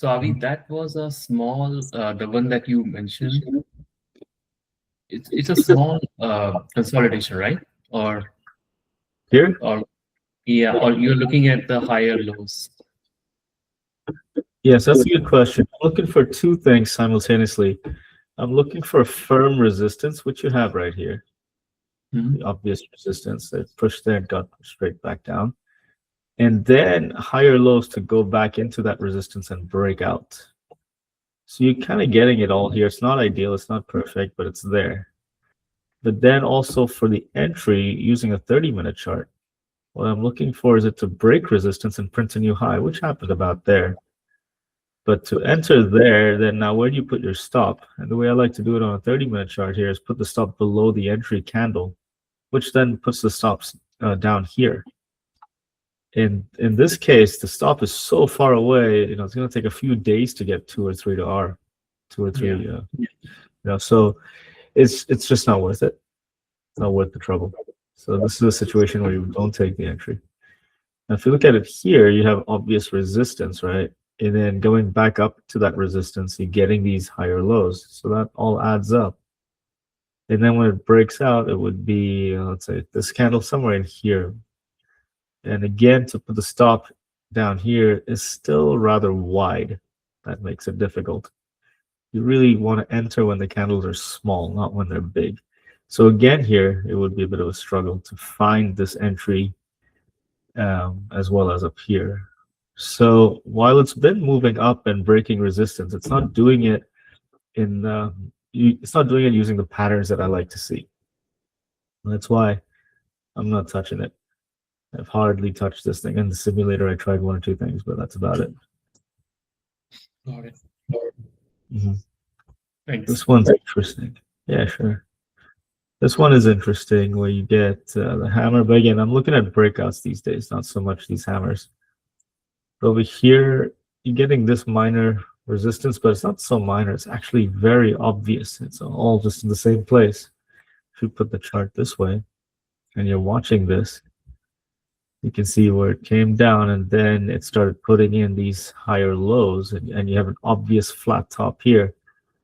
So Avi, that was a small, the one that you mentioned. It's a small consolidation, right? Or Here? or yeah, or you're looking at the higher lows. Yes, that's a good question. I'm looking for two things simultaneously. I'm looking for firm resistance, which you have right here, the Mhm. obvious resistance that pushed there and got straight back down. And then higher lows to go back into that resistance and break out. So you're kind of getting it all here. It's not ideal, it's not perfect, but it's there. But then also for the entry using a 30-minute chart, what I'm looking for is it to break resistance and print a new high, which happened about there. But to enter there, then now where do you put your stop? And the way I like to do it on a 30-minute chart here is put the stop below the entry candle, which then puts the stops down here. In this case, the stop is so far away, it's going to take a few days to get 2 or 3 to R, 2 or 3. Yeah. So it's just not worth it. It's not worth the trouble. So this is a situation where you don't take the entry. Now, if you look at it here, you have obvious resistance, right? And then going back up to that resistance, you're getting these higher lows. So that all adds up. And then when it breaks out, it would be, let's say, this candle somewhere in here. And again, to put the stop down here is still rather wide. That makes it difficult. You really want to enter when the candles are small, not when they're big. So again, here, it would be a bit of a struggle to find this entry as well as up here. So while it's been moving up and breaking resistance, it's not doing it it's not doing it using the patterns that I like to see. That's why I'm not touching it. I've hardly touched this thing. In the simulator, I tried 1 or 2 things, but that's about it. Got it. Mhm. Thanks. This one's interesting. Yeah, sure. This one is interesting where you get the hammer. But again, I'm looking at breakouts these days, not so much these hammers. But over here, you're getting this minor resistance, but it's not so minor. It's actually very obvious. It's all just in the same place. If you put the chart this way and you're watching this, you can see where it came down and then it started putting in these higher lows, and you have an obvious flat top here.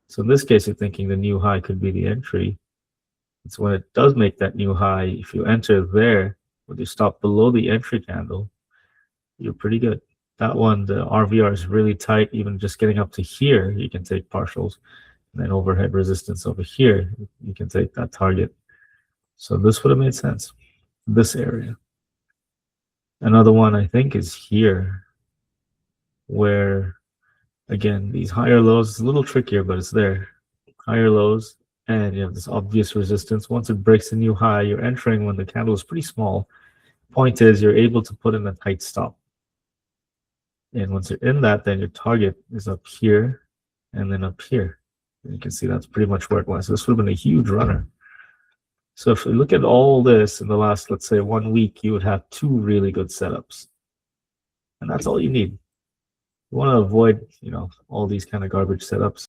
So in this case, you're thinking the new high could be the entry. It's when it does make that new high, if you enter there with your stop below the entry candle, you're pretty good. That one, the RVR is really tight. Even just getting up to here, you can take partials. And then overhead resistance over here, you can take that target. So this would have made sense, this area. Another one, I think, is here, where, again, these higher lows, it's a little trickier, but it's there. Higher lows, and you have this obvious resistance. Once it breaks a new high, you're entering when the candle is pretty small. Point is, you're able to put in a tight stop. And once you're in that, then your target is up here and then up here. And you can see that's pretty much where it was. So this would have been a huge runner. So if we look at all this in the last, let's say, 1 week, you would have 2 really good setups. And that's all you need. You want to avoid, all these kind of garbage setups.